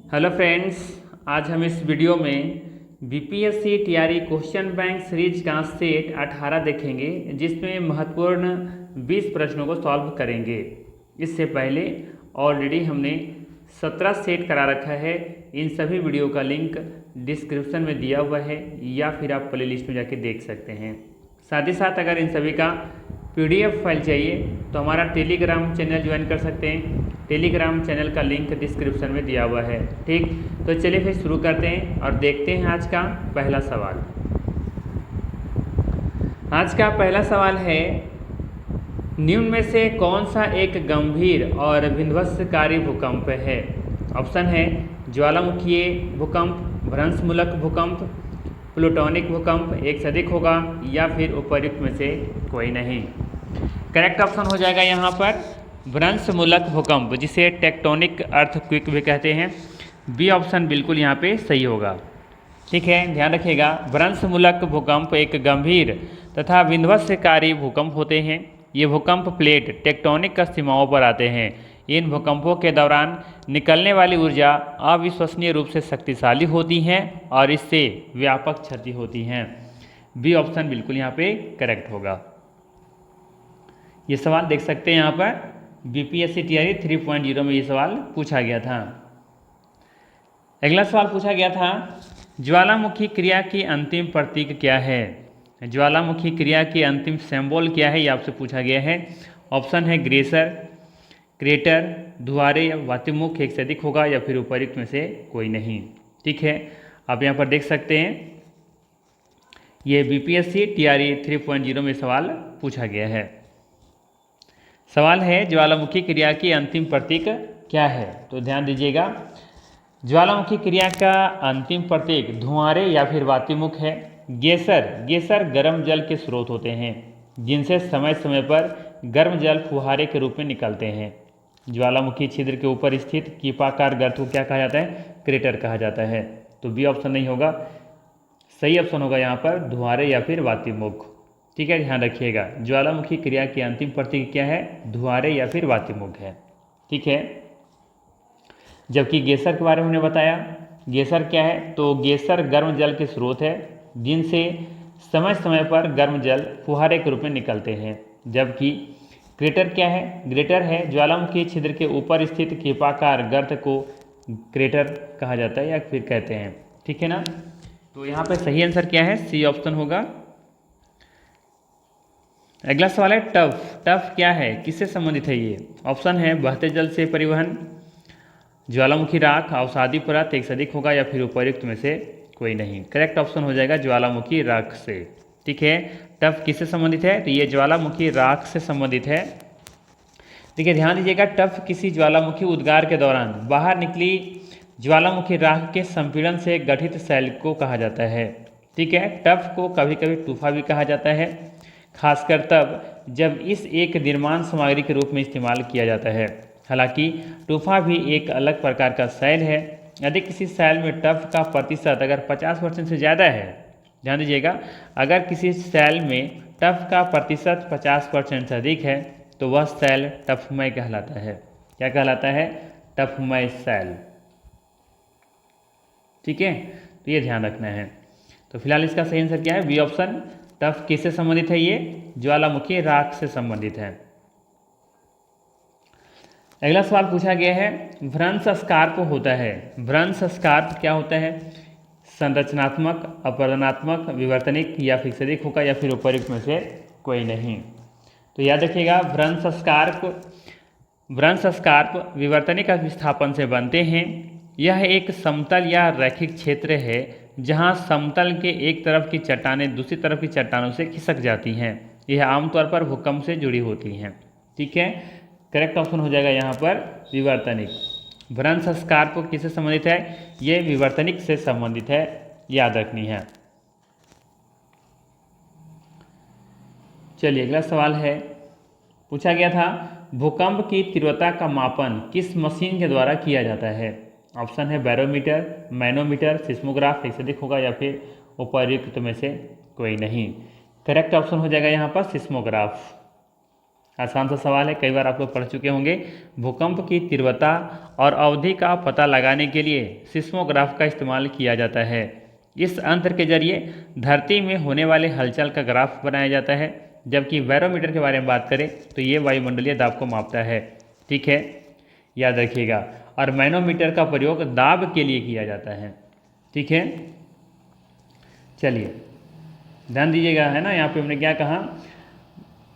Hello friends, आज हम इस वीडियो में BPSC TRE question bank series का सेट 18 देखेंगे, जिसमें महत्वपूर्ण 20 प्रश्नों को सॉल्व करेंगे। इससे पहले ऑलरेडी हमने 17 सेट करा रखा है। इन सभी वीडियो का लिंक डिस्क्रिप्शन में दिया हुआ है या फिर आप प्लेलिस्ट में जाके देख सकते हैं। साथ ही साथ अगर इन सभी का PDF फाइल चाहिए तो हमारा टेलीग्राम चैनल ज्वाइन कर सकते हैं। टेलीग्राम चैनल का लिंक डिस्क्रिप्शन में दिया हुआ है। ठीक, तो चलिए फिर शुरू करते हैं और देखते हैं आज का पहला सवाल। आज का पहला सवाल है, निम्न में से कौन सा एक गंभीर और विध्वंसकारी भूकंप है? ऑप्शन है ज्वालामुखीय भूकंप, भ्रंशमूलक भूकंप, प्लूटोनिक भूकंप, एक से अधिक होगा या फिर उपर्युक्त में से कोई नहीं। करेक्ट ऑप्शन हो जाएगा यहाँ पर भ्रंशमूलक भूकंप, जिसे टेक्टोनिक अर्थक्वेक भी कहते हैं। बी ऑप्शन बिल्कुल यहाँ पे सही होगा। ठीक है, ध्यान रखिएगा, भ्रंशमूलक भूकंप एक गंभीर तथा विध्वंसकारी भूकंप होते हैं। ये भूकंप प्लेट टेक्टोनिक सीमाओं पर आते हैं। इन भूकंपों के दौरान निकलने वाली ऊर्जा अविश्वसनीय रूप से शक्तिशाली होती हैं और इससे व्यापक क्षति होती हैं। बी ऑप्शन बिल्कुल यहाँ पे करेक्ट होगा। ये सवाल देख सकते हैं यहाँ पर बीपीएससी टीआरई 3.0 में ये सवाल पूछा गया था। अगला सवाल पूछा गया था, ज्वालामुखी क्रिया की अंतिम प्रतीक क्या है? ज्वालामुखी क्रिया की अंतिम सिंबल क्या है, ये आपसे पूछा गया है। ऑप्शन है ग्रेसर, क्रेटर, धुआरे या वातिमुख, एक से अधिक होगा या फिर उपर्युक्त में से कोई नहीं। ठीक है, आप यहाँ पर देख सकते हैं ये बीपीएससी टीआरई 3.0 में सवाल पूछा गया है। सवाल है ज्वालामुखी क्रिया की अंतिम प्रतीक क्या है? तो ध्यान दीजिएगा, ज्वालामुखी क्रिया का अंतिम प्रतीक धुआरे या फिर वातिमुख है। गेसर गर्म जल के स्रोत होते हैं जिनसे समय समय पर गर्म जल फुहारे के रूप में निकलते हैं। ज्वालामुखी छिद्र के ऊपर स्थित कीपाकार गर्त को क्या कहा जाता है? क्रेटर कहा जाता है। तो बी ऑप्शन नहीं होगा, सही ऑप्शन होगा यहाँ पर धुआरे या फिर वातिमुख। ठीक है, ध्यान रखिएगा, ज्वालामुखी क्रिया की अंतिम प्रतीक क्या है? धुआरे या फिर वातिमुख है। ठीक है, जबकि गेसर के बारे में हमने बताया, गेसर क्या है? तो गेसर गर्म जल के स्रोत है जिनसे समय समय पर गर्म जल फुहारे के रूप में निकलते हैं। जबकि क्रेटर क्या है? ग्रेटर है ज्वालामुखी छिद्र के ऊपर स्थित कीपाकार गर्त को क्रेटर कहा जाता है या फिर कहते हैं। ठीक है ना, तो यहाँ पे सही आंसर क्या है? सी ऑप्शन होगा। अगला सवाल है टफ क्या है, किससे संबंधित है ये? ऑप्शन है बहते जल से परिवहन, ज्वालामुखी राख, अवसादी परत, एक से अधिक होगा या फिर उपर्युक्त में से कोई नहीं। करेक्ट ऑप्शन हो जाएगा ज्वालामुखी राख से। ठीक है, टफ किससे संबंधित है? तो ये ज्वालामुखी राख से संबंधित है। देखिए ध्यान दीजिएगा, टफ किसी ज्वालामुखी उद्गार के दौरान बाहर निकली ज्वालामुखी राख के संपीड़न से गठित शैल को कहा जाता है। ठीक है, टफ को कभी कभी टूफा भी कहा जाता है, खासकर तब जब इस एक निर्माण सामग्री के रूप में इस्तेमाल किया जाता है। हालांकि टूफा भी एक अलग प्रकार का शैल है। यदि किसी शैल में टफ का प्रतिशत अगर 50% से ज़्यादा है, ध्यान दीजिएगा, अगर किसी शैल में टफ का प्रतिशत 50% से अधिक है तो वह शैल टफमय कहलाता है। क्या कहलाता है? टफमय शैल। ठीक है, तो ये ध्यान रखना है। तो फिलहाल इसका सही आंसर क्या है? B option. टफ किससे संबंधित है? ये ज्वालामुखी राख से संबंधित है। अगला सवाल पूछा गया है, भ्रंश स्कार्प होता है। भ्रंश स्कार्प क्या होता है? संरचनात्मक, अपरदनात्मक, विवर्तनिक या फिर से अधिक होगा या फिर उपर्युक्त में से कोई नहीं। तो याद रखिएगा, भ्रंश स्कार्प विवर्तनिक विस्थापन से बनते हैं। यह एक समतल या रैखिक क्षेत्र है जहां समतल के एक तरफ की चट्टानें दूसरी तरफ की चट्टानों से खिसक जाती हैं। यह आमतौर पर भूकंप से जुड़ी होती हैं। ठीक है, करेक्ट ऑप्शन हो जाएगा यहाँ पर विवर्तनिक। भ्रंश स्कार्प किससे संबंधित है? ये विवर्तनिक से संबंधित है, याद रखनी है। चलिए अगला सवाल है, पूछा गया था, भूकंप की तीव्रता का मापन किस मशीन के द्वारा किया जाता है? ऑप्शन है बैरोमीटर, मैनोमीटर, सिस्मोग्राफ, एक से अधिक होगा या फिर उपर्युक्त में से कोई नहीं। करेक्ट ऑप्शन हो जाएगा यहाँ पर सिस्मोग्राफ। आसान सा सवाल है, कई बार आप लोग पढ़ चुके होंगे। भूकंप की तीव्रता और अवधि का पता लगाने के लिए सिस्मोग्राफ का इस्तेमाल किया जाता है। इस यंत्र के जरिए धरती में होने वाले हलचल का ग्राफ बनाया जाता है। जबकि बैरोमीटर के बारे में बात करें तो ये वायुमंडलीय दाब को मापता है। ठीक है, याद रखिएगा। और मैनोमीटर का प्रयोग दाब के लिए किया जाता है। ठीक है, चलिए ध्यान दीजिएगा, है ना। यहाँ पे हमने क्या कहा,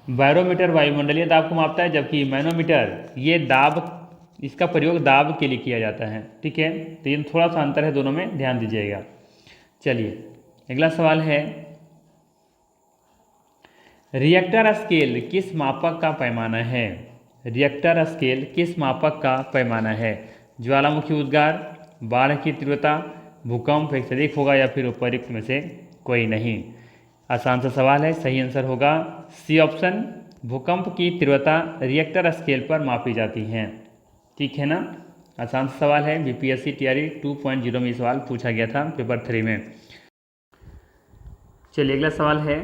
बैरोमीटर वायुमंडलीय दाब को मापता है, जबकि मैनोमीटर ये दाब, इसका प्रयोग दाब के लिए किया जाता है। ठीक है, तो ये थोड़ा सा अंतर है दोनों में, ध्यान दीजिएगा। चलिए अगला सवाल है, रिएक्टर स्केल किस मापक का पैमाना है? रिएक्टर स्केल किस मापक का पैमाना है? ज्वालामुखी उद्गार, बाढ़ की तीव्रता, भूकंप, एक से अधिक होगा या फिर उपर्युक्त में से कोई नहीं। आसान सा सवाल है, सही आंसर होगा सी ऑप्शन। भूकंप की तीव्रता रिएक्टर स्केल पर मापी जाती हैं। ठीक है ना, आसान सा सवाल है। बीपीएससी टीआरई 2.0 में सवाल पूछा गया था पेपर 3 में। चलिए अगला सवाल है,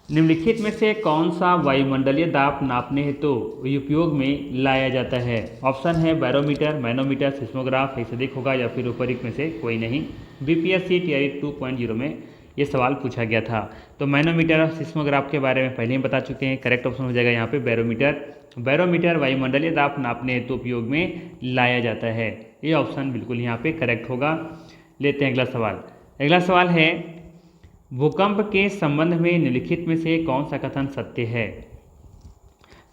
निम्नलिखित में से कौन सा वायुमंडलीय दाब नापने हेतु उपयोग में लाया जाता है? ऑप्शन है बैरोमीटर, मैनोमीटर, सिस्मोग्राफ, एक से अधिक होगा या फिर उपर्युक्त में से कोई नहीं। बीपीएससी टीआरई 2.0 में ये सवाल पूछा गया था। तो मैनोमीटर और सिस्मोग्राफ के बारे में पहले ही बता चुके हैं, करेक्ट ऑप्शन हो जाएगा यहाँ पे बैरोमीटर। बैरोमीटर वायुमंडलीय दाब नापने हेतु उपयोग में लाया जाता है, ये ऑप्शन बिल्कुल यहाँ पे करेक्ट होगा। लेते हैं अगला सवाल। अगला सवाल है, भूकंप के संबंध में निम्नलिखित में से कौन सा कथन सत्य है?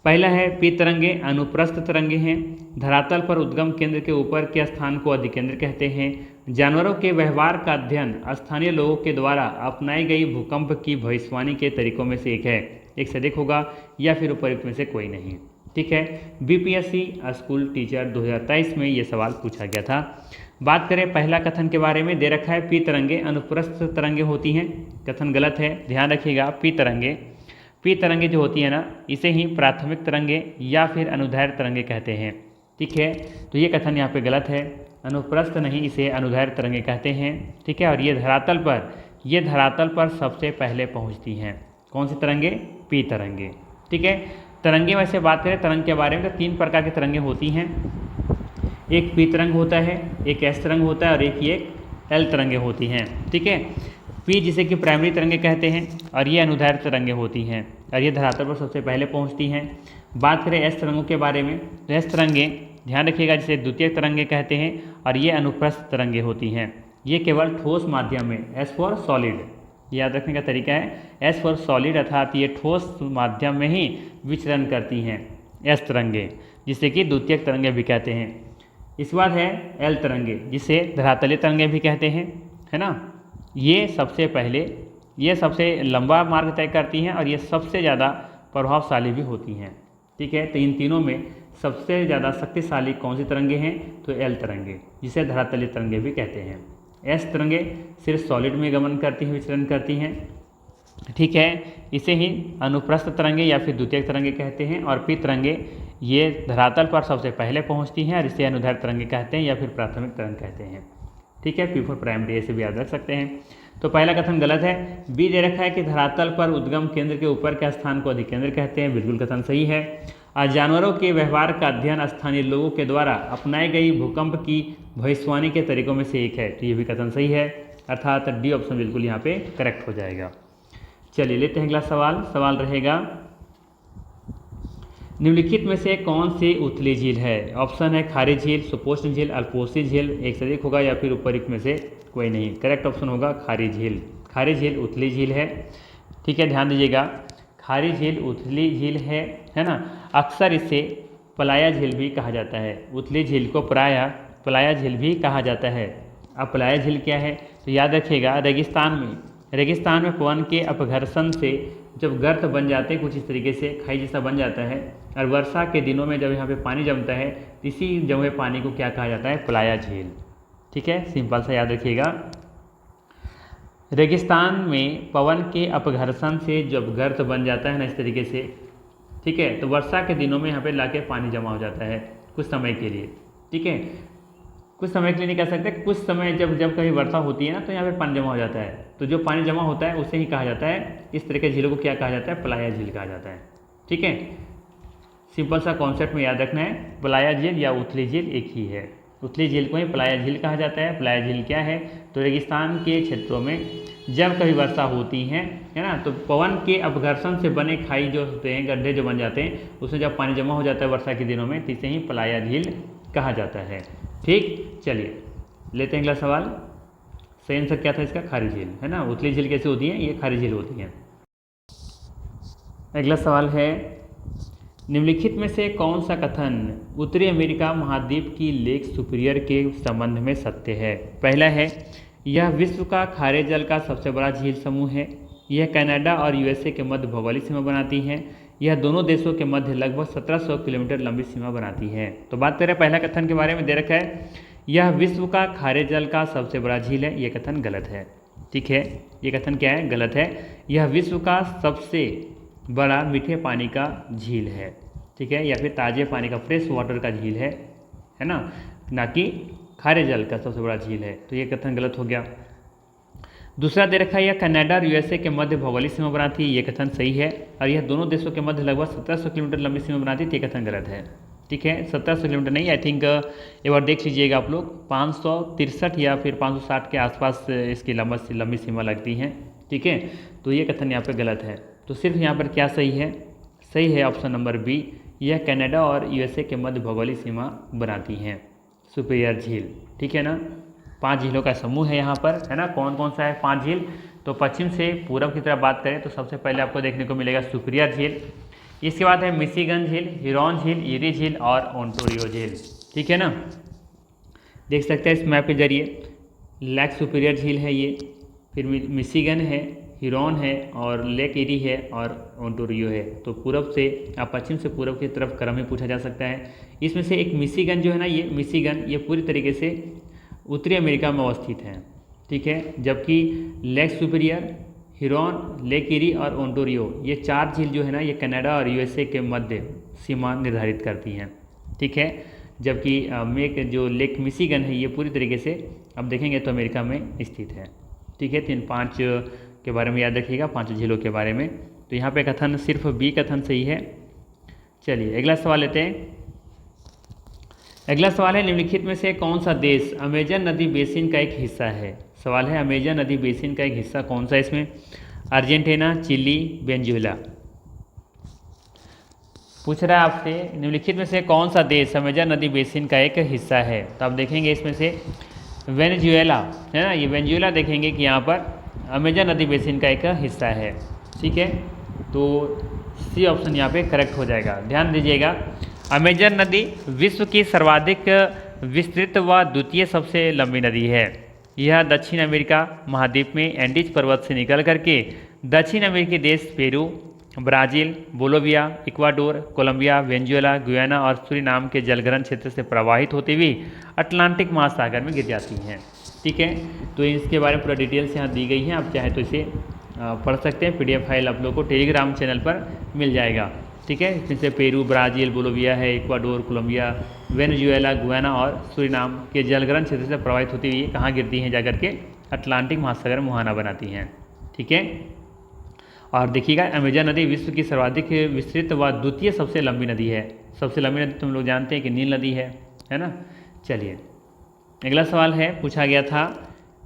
पहला है, पी तरंगे अनुप्रस्थ तरंगे हैं। धरातल पर उद्गम केंद्र के ऊपर के स्थान को अधिकेंद्र कहते हैं। जानवरों के व्यवहार का अध्ययन स्थानीय लोगों के द्वारा अपनाई गई भूकंप की भविष्यवाणी के तरीकों में से एक है। एक से अधिक होगा या फिर उपर्युक्त में से कोई नहीं। ठीक है, बीपीएससी स्कूल टीचर 2023 में ये सवाल पूछा गया था। बात करें पहला कथन के बारे में, दे रखा है पी तरंगे अनुप्रस्थ तरंगे होती हैं। कथन गलत है, ध्यान रखिएगा। पी तरंगे जो होती है ना, इसे ही प्राथमिक तरंगे या फिर अनुदैर्घ्य तरंगे कहते हैं। ठीक है, तो ये कथन यहाँ पे गलत है, अनुप्रस्थ नहीं, इसे अनुदैर्घ्य तरंगे कहते हैं। ठीक है, और ये धरातल पर सबसे पहले पहुँचती हैं। कौन सी तरंगे? पी तरंगे। ठीक है, तरंगे में से बात करें तरंग के बारे में तो 3 प्रकार की तरंगे होती हैं। एक पी तरंग होता है, एक एस तरंग होता है और एक एल तरंगे होती हैं। ठीक है, पी जिसे कि प्राइमरी तरंगे कहते हैं और ये अनुदैर्घ्य तरंगे होती हैं और ये धरातल पर सबसे पहले पहुंचती हैं। बात करें एस तरंगों के बारे में तो एस तरंगे, ध्यान रखिएगा, जिसे द्वितीयक तरंगे कहते हैं और ये अनुप्रस्थ तरंगे होती हैं। ये केवल ठोस माध्यम में, एस फॉर सॉलिड, याद रखने का तरीका है, एस फॉर सॉलिड, अर्थात ये ठोस माध्यम में ही विचरण करती हैं एस तरंगे, जिसे कि द्वितीयक तरंगे भी कहते हैं। इस बात है एल तरंगे, जिसे धरातलीय तरंगे भी कहते हैं, है ना। ये सबसे लंबा मार्ग तय करती हैं और ये सबसे ज़्यादा प्रभावशाली भी होती हैं। ठीक है, तो इन तीनों में सबसे ज़्यादा शक्तिशाली कौन सी तरंगे हैं? तो एल तरंगे, जिसे धरातलीय तरंगे भी कहते हैं। एस तरंगे सिर्फ सॉलिड में गमन करती हैं, विचरण करती हैं। ठीक है, इसे ही अनुप्रस्थ तरंगे या फिर द्वितीयक तरंगे कहते हैं। और पी तरंगे ये धरातल पर सबसे पहले पहुंचती हैं और इसे अनुदैर्घ्य तरंगे कहते हैं या फिर प्राथमिक तरंग कहते हैं। ठीक है, पी फॉर प्राइमरी, ऐसे भी याद रख सकते हैं। तो पहला कथन गलत है। बी दे रखा है कि धरातल पर उद्गम केंद्र के ऊपर के स्थान को अधिकेंद्र कहते हैं, बिल्कुल कथन सही है। जानवरों के व्यवहार का अध्ययन स्थानीय लोगों के द्वारा अपनाई गई भूकंप की भविष्यवाणी के तरीकों में से एक है, तो ये भी कथन सही है, अर्थात डी ऑप्शन बिल्कुल यहाँ पे करेक्ट हो जाएगा। चलिए लेते हैं अगला सवाल रहेगा, निम्नलिखित में से कौन सी उथली झील है? ऑप्शन है खारी झील, सुपोष्ण झील, अल्पोष्णी झील, एक से अधिक होगा या फिर उपर्युक्त में से कोई नहीं। करेक्ट ऑप्शन होगा खारी झील। खारी झील उथली झील है। ठीक है, ध्यान दीजिएगा, खारी झील उथली झील है ना। अक्सर इसे पलाया झील भी कहा जाता है। उथली झील को पलाया झील भी कहा जाता है। अब पलाया झील क्या है? तो याद रखिएगा, रेगिस्तान में पवन के अपघर्षण से जब गर्त बन जाते हैं, कुछ इस तरीके से खाई जैसा बन जाता है, और वर्षा के दिनों में जब यहाँ पे पानी जमता है, इसी जमे पानी को क्या कहा जाता है? पलाया झील। ठीक है, सिंपल सा याद रखिएगा। रेगिस्तान में पवन के अपघर्षण से जब गर्त बन जाता है ना, इस तरीके से, ठीक है, तो वर्षा के दिनों में यहाँ पे लाके पानी जमा हो जाता है कुछ समय के लिए। ठीक है, कुछ समय के लिए नहीं कह सकते, कुछ समय जब जब कभी वर्षा होती है ना तो यहाँ पे पानी जमा हो जाता है, तो जो पानी जमा होता है उसे ही कहा जाता है, इस तरह के झीलों को क्या कहा जाता है, पलाया झील कहा जाता है। ठीक है, सिंपल सा कॉन्सेप्ट में याद रखना है, पलाया झील या उथली झील एक ही है। उथली झील को ही पलाया झील कहा जाता है। पलाया झील क्या है, तो रेगिस्तान के क्षेत्रों में जब कभी वर्षा होती है ना, तो पवन के अपघर्षण से बने खाई जो होते हैं, गड्ढे जो बन जाते हैं, उसमें जब पानी जमा हो जाता है वर्षा के दिनों में, तो इसे ही पलाया झील कहा जाता है। ठीक, चलिए लेते हैं अगला सवाल। सही आंसर क्या था इसका, खारी झील है ना। उथली झील कैसे होती है, ये खारी झील होती है। अगला सवाल है, निम्नलिखित में से कौन सा कथन उत्तरी अमेरिका महाद्वीप की लेक सुपीरियर के संबंध में सत्य है। पहला है, यह विश्व का खारे जल का सबसे बड़ा झील समूह है। यह कनाडा और यूएसए के मध्य भौगोलिक सीमा बनाती है। यह दोनों देशों के मध्य लगभग 1700 किलोमीटर लंबी सीमा बनाती है। तो बात करें पहला कथन के बारे में, दे रखा है यह विश्व का खारे जल का सबसे बड़ा झील है, ये कथन गलत है। ठीक है, ये कथन क्या है, गलत है। यह विश्व का सबसे बड़ा मीठे पानी का झील है। ठीक है, या फिर ताजे पानी का फ्रेश वाटर का झील है ना कि खारे जल का सबसे बड़ा झील है। तो ये कथन गलत हो गया। दूसरा दे रखा है, यह कनाडा और यूएसए के मध्य भौगोलिक सीमा बनाती है, ये कथन सही है। और यह दोनों देशों के मध्य लगभग 1700 किलोमीटर लंबी सीमा बनाती है, ये कथन गलत है। ठीक है, 1700 किलोमीटर नहीं, आई थिंक एक बार देख लीजिएगा आप लोग, 563 या फिर 560 के आसपास इसकी लंबी सीमा लगती है। ठीक है, तो ये कथन यहाँ पर गलत है। तो सिर्फ यहाँ पर क्या सही है, सही है ऑप्शन नंबर बी, यह कनाडा और यूएसए के मध्य भौगोलिक सीमा बनाती हैं सुपीरियर झील। ठीक है ना, 5 झीलों का समूह है यहाँ पर, है ना। कौन कौन सा है 5 झील, तो पश्चिम से पूरब की तरफ बात करें तो सबसे पहले आपको देखने को मिलेगा सुपीरियर झील। इसके बाद है मिशिगन झील, हिरोन झील, इरी झील और ओंटारियो झील। ठीक है ना, देख सकते हैं इस मैप के जरिए, लेक सुपीरियर झील है ये, फिर मिशिगन है, हिरोन है और लेक इरी है और ओंटारियो है। तो पूरब से आप पश्चिम से पूरब की तरफ क्रम में पूछा जा सकता है। इसमें से एक मिशिगन जो है ना, ये मिशिगन ये पूरी तरीके से उत्तरी अमेरिका में अवस्थित है। ठीक है, जबकि lake superior, Heron, lake eri और ओंटारियो ये 4 झील जो है ना, ये कनाडा और यूएसए के मध्य सीमा निर्धारित करती हैं। ठीक है, जबकि जो लेक मिशिगन है ये पूरी तरीके से अब देखेंगे तो अमेरिका में स्थित है। ठीक है, 5 के बारे में याद रखिएगा, 5 झीलों के बारे में। तो यहाँ पे कथन सिर्फ बी कथन सही है। चलिए अगला सवाल लेते हैं। अगला सवाल है, निम्नलिखित में से कौन सा देश अमेजन नदी बेसिन का एक हिस्सा है। सवाल है, अमेजन नदी बेसिन का एक हिस्सा कौन सा है इसमें, अर्जेंटीना, चिली, वेनेजुएला। पूछ रहा है आपसे, निम्नलिखित में से कौन सा देश अमेजन नदी बेसिन का एक हिस्सा है। तो आप देखेंगे इसमें से वेनेजुएला है ना, ये वेनेजुएला देखेंगे कि यहाँ पर अमेजन नदी बेसिन का एक हिस्सा है। ठीक है, तो सी ऑप्शन यहाँ पे करेक्ट हो जाएगा। ध्यान दीजिएगा, अमेजन नदी विश्व की सर्वाधिक विस्तृत व द्वितीय सबसे लंबी नदी है। यह दक्षिण अमेरिका महाद्वीप में एंडीज पर्वत से निकल करके दक्षिण अमेरिकी देश Peru, Brazil, Bolivia, Ecuador, Colombia, Venezuela, Guyana और सूरीनाम के जलग्रहण क्षेत्र से प्रवाहित होते हुए अटलांटिक महासागर में गिर जाती हैं। ठीक है, तो इसके बारे में पूरा डिटेल्स यहाँ दी गई हैं, आप चाहे तो इसे पढ़ सकते हैं। PDF फाइल आप लोग को टेलीग्राम चैनल पर मिल जाएगा। ठीक है, जिससे पेरू, ब्राज़ील, बोलोविया है, इक्वाडोर, कोलंबिया, वेनेजुएला, गुयाना और सूरीनाम के जलग्रहण क्षेत्र से प्रभावित होती हुई कहाँ गिरती हैं, जाकर के अटलांटिक महासागर में मुहाना बनाती हैं। ठीक है, और देखिएगा अमेजन नदी विश्व की सर्वाधिक विस्तृत व द्वितीय सबसे लंबी नदी है। सबसे लंबी नदी तुम लोग जानते हैं कि नील नदी है ना। चलिए अगला सवाल है, पूछा गया था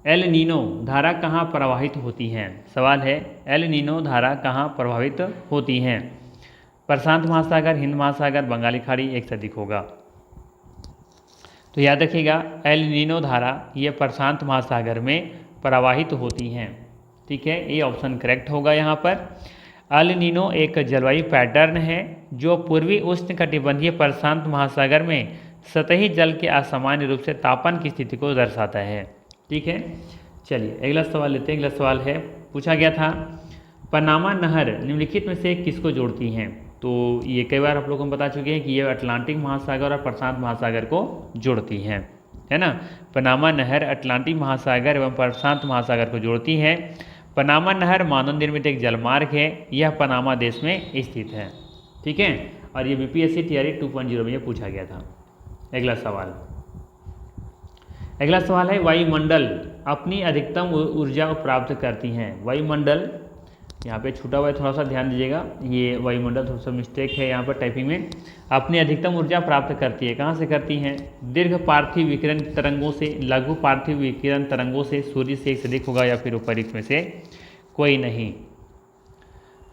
एल नीनो धारा कहाँ प्रवाहित होती हैं। सवाल है, एल नीनो धारा कहाँ प्रभावित होती हैं। प्रशांत महासागर, हिंद महासागर, बंगाली खाड़ी, एक से अधिक होगा। तो याद रखिएगा एल नीनो धारा ये प्रशांत महासागर में प्रवाहित होती हैं। ठीक है, ये ऑप्शन करेक्ट होगा यहाँ पर। एल नीनो एक जलवायु पैटर्न है जो पूर्वी उष्णकटिबंधीय प्रशांत महासागर में सतही जल के असामान्य रूप से तापन की स्थिति को दर्शाता है। ठीक है, चलिए अगला सवाल लेते हैं। अगला सवाल है, पूछा गया था पनामा नहर निम्नलिखित में से किसको जोड़ती हैं। तो ये कई बार आप लोगों को बता चुके हैं कि ये अटलांटिक महासागर और प्रशांत महासागर को जोड़ती हैं, है ना। पनामा नहर अटलांटिक महासागर एवं प्रशांत महासागर को जोड़ती है। पनामा नहर मानव निर्मित एक जलमार्ग है, यह पनामा देश में स्थित है। ठीक है, और ये BPSC TRE 2.0 में ये पूछा गया था। अगला सवाल, अगला सवाल है वायुमंडल अपनी अधिकतम ऊर्जा प्राप्त करती हैं। वायुमंडल यहाँ पे छूटा हुआ है, थोड़ा सा ध्यान दीजिएगा, ये वायुमंडल थोड़ा सा मिस्टेक है यहाँ पर टाइपिंग में। अपनी अधिकतम ऊर्जा प्राप्त करती है, कहाँ से करती हैं? दीर्घ पार्थिव विकिरण तरंगों से, लघु पार्थिव विकिरण तरंगों से, सूर्य से एक से अधिक होगा या फिर उपरिक्त में से कोई नहीं।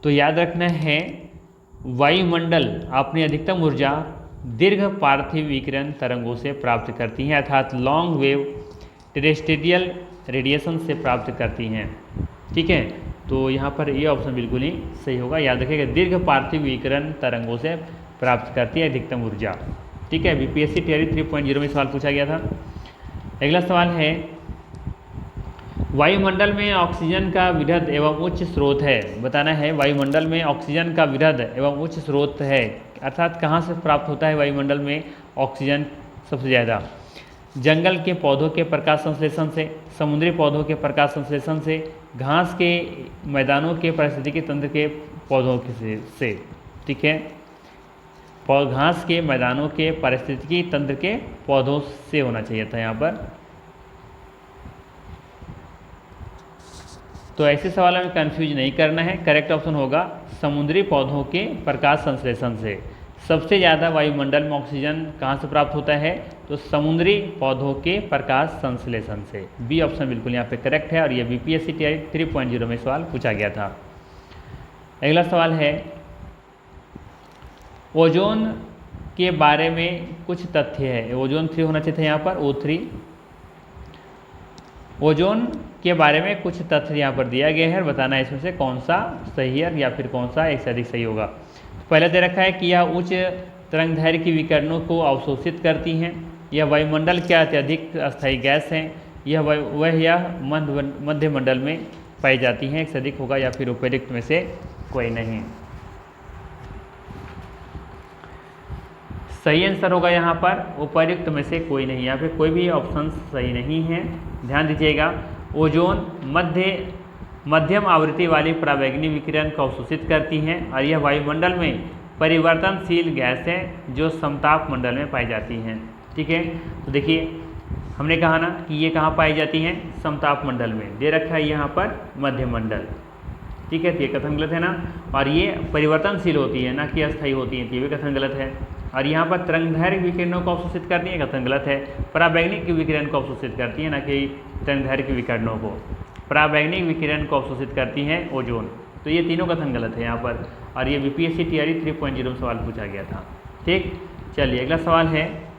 तो याद रखना है वायुमंडल अपनी अधिकतम ऊर्जा दीर्घ पार्थिव विकिरण तरंगों से प्राप्त करती हैं, अर्थात लॉन्ग वेव टेरेस्ट्रियल रेडिएशन से प्राप्त करती हैं। ठीक है, तो यहाँ पर ये ऑप्शन बिल्कुल ही सही होगा। याद रखिएगा दीर्घ पार्थिव विकिरण तरंगों से प्राप्त करती है अधिकतम ऊर्जा। ठीक है, बीपीएससी टीआरई 3.0 में सवाल पूछा गया था। अगला सवाल है वायुमंडल में ऑक्सीजन का वृहद एवं उच्च स्रोत है। बताना है वायुमंडल में ऑक्सीजन का वृहद एवं उच्च स्रोत है, अर्थात कहाँ से प्राप्त होता है वायुमंडल में ऑक्सीजन सबसे ज़्यादा? जंगल के पौधों के प्रकाश संश्लेषण से, समुद्री पौधों के प्रकाश संश्लेषण से, घास के मैदानों के पारिस्थितिकी तंत्र के पौधों से। ठीक है, घास के मैदानों के पारिस्थितिकी तंत्र के पौधों से होना चाहिए था यहाँ पर। तो ऐसे सवालों में कंफ्यूज नहीं करना है, करेक्ट ऑप्शन होगा समुद्री पौधों के प्रकाश संश्लेषण से। सबसे ज़्यादा वायुमंडल में ऑक्सीजन कहाँ से प्राप्त होता है? तो समुद्री पौधों के प्रकाश संश्लेषण से। बी ऑप्शन बिल्कुल यहाँ पे करेक्ट है और ये बीपीएससी टीआरई 3.0 में सवाल पूछा गया था। अगला सवाल है ओजोन के बारे में कुछ तथ्य है। ओजोन 3 होना चाहिए था यहाँ पर, O3। ओजोन के बारे में कुछ तथ्य यहाँ पर दिया गया है, बताना है इसमें से कौन सा सही है या फिर कौन सा एक से अधिक सही होगा। पहले दे रखा है कि यह उच्च तरंगदैर्घ्य की विकिरणों को अवशोषित करती हैं, यह वायुमंडल के अत्यधिक अस्थायी गैस हैं, यह मध्य मंडल में पाई जाती हैं, एक से अधिक होगा या फिर उपयुक्त में से कोई नहीं। सही आंसर होगा यहाँ पर उपयुक्त में से कोई नहीं, यहाँ पे कोई भी ऑप्शन सही नहीं है, ध्यान दीजिएगा। ओजोन मध्यम आवृत्ति वाली पराबैंगनी विकिरण को अवशोषित करती हैं और यह वायुमंडल में परिवर्तनशील गैस है जो समताप मंडल में पाई जाती हैं। ठीक है, तो देखिए हमने कहा ना कि ये कहाँ पाई जाती हैं? समताप मंडल में, दे रखा है यहाँ पर मध्य मंडल। ठीक है, तो ये कथन गलत है ना, और ये परिवर्तनशील होती है ना कि अस्थायी होती है, तो ये भी कथन गलत है। और यहाँ पर तरंगदैर्घ्य विकिरणों को अवशोषित करती है, कथन गलत है। पराबैंगनी की विकिरण को अवशोषित करती है, ना कि तरंगदैर्घ्य की विकिरणों को। पराबैंगनी विकिरण को अवशोषित करती हैं ओजोन, तो ये तीनों कथन गलत है यहाँ पर, और ये बीपीएससी टीआरई 3.0 में सवाल पूछा गया था। ठीक, चलिए अगला सवाल है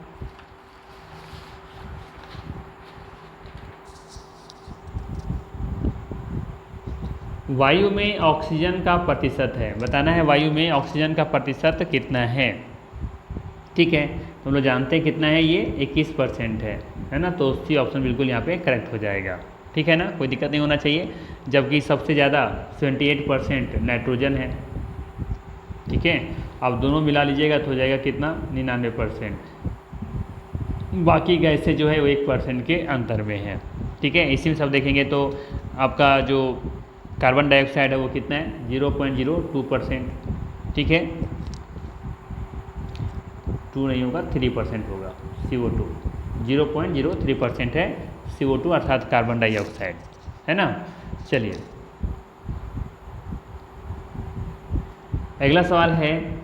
वायु में ऑक्सीजन का प्रतिशत है। बताना है वायु में ऑक्सीजन का प्रतिशत कितना है। ठीक है, तो हम लोग जानते हैं कितना है, ये 21% है ना, तो सी ऑप्शन बिल्कुल यहाँ पे करेक्ट हो जाएगा। ठीक है ना, कोई दिक्कत नहीं होना चाहिए, जबकि सबसे ज़्यादा 78% नाइट्रोजन है। ठीक है, आप दोनों मिला लीजिएगा तो हो जाएगा कितना, 99%। बाकी गैसें जो है वो 1% के अंतर में है। ठीक है, इसी में सब देखेंगे तो आपका जो कार्बन डाइऑक्साइड है वो कितना है, 0.02%। ठीक है, 2 नहीं होगा, 3% होगा, CO2 0.03% है, CO2 अर्थात कार्बन डाइऑक्साइड, है ना। चलिए अगला सवाल है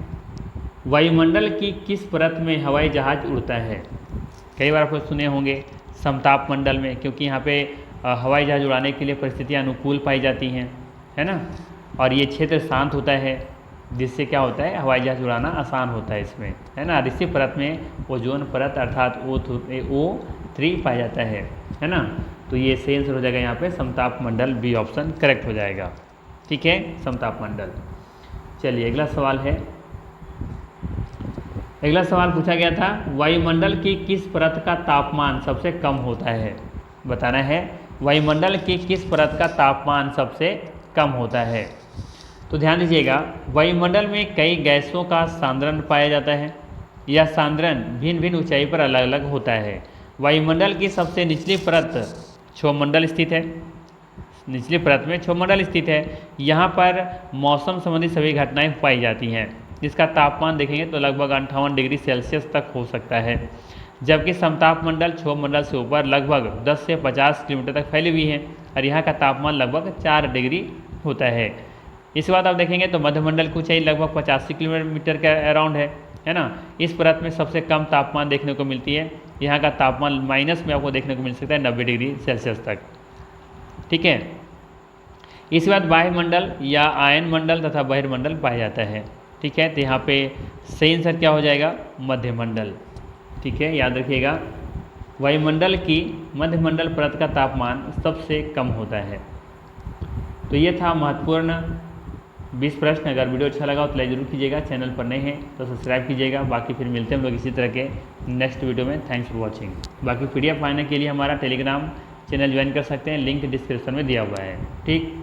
वायुमंडल की किस परत में हवाई जहाज उड़ता है। कई बार आप लोग सुने होंगे समताप मंडल में, क्योंकि यहाँ पे हवाई जहाज उड़ाने के लिए परिस्थितियाँ अनुकूल पाई जाती हैं, है ना, और ये क्षेत्र शांत होता है, जिससे क्या होता है हवाई जहाज उड़ाना आसान होता है इसमें, है ना। इसी परत में ओजोन परत अर्थात O3 पाया जाता है ना। तो ये सही आंसर हो जाएगा यहाँ पे समताप मंडल, बी ऑप्शन करेक्ट हो जाएगा। ठीक है, समताप मंडल। चलिए अगला सवाल है, अगला सवाल पूछा गया था वायुमंडल की किस परत का तापमान सबसे कम होता है। बताना है वायुमंडल की किस परत का तापमान सबसे कम होता है। तो ध्यान दीजिएगा, वायुमंडल में कई गैसों का सांद्रण पाया जाता है, यह सांद्रण भिन्न भिन्न ऊंचाई पर अलग अलग होता है। वायुमंडल की सबसे निचली परत क्षोभमंडल स्थित है, निचली परत में क्षोभमंडल स्थित है। यहाँ पर मौसम संबंधी सभी घटनाएं पाई जाती हैं, जिसका तापमान देखेंगे तो लगभग 58 डिग्री सेल्सियस तक हो सकता है। जबकि समताप मंडल क्षोभ मंडल से ऊपर लगभग 10 से 50 किलोमीटर तक फैली हुई है और यहाँ का तापमान लगभग 4 डिग्री होता है। इसके बाद आप देखेंगे तो मध्यमंडल की ऊंचाई लगभग 85 किलोमीटर के अराउंड है ना। इस परत में सबसे कम तापमान देखने को मिलती है, यहाँ का तापमान माइनस में आपको देखने को मिल सकता है 90 डिग्री सेल्सियस तक। ठीक है, इसके बाद वायुमंडल या आयन मंडल तथा बहिर्मंडल पाया जाता है। ठीक है, तो यहाँ पे सही आंसर क्या हो जाएगा, मध्यमंडल। ठीक है, याद रखिएगा वायुमंडल की मध्यमंडल परत का तापमान सबसे कम होता है। तो ये था महत्वपूर्ण 20 प्रश्न। अगर वीडियो अच्छा लगा तो लाइक जरूर कीजिएगा, चैनल पर नए हैं तो सब्सक्राइब कीजिएगा। बाकी फिर मिलते हैं हम लोग इसी तरह के नेक्स्ट वीडियो में। Thanks for watching. बाकी PDF पाने के लिए हमारा टेलीग्राम चैनल ज्वाइन कर सकते हैं, लिंक डिस्क्रिप्शन में दिया हुआ है। ठीक।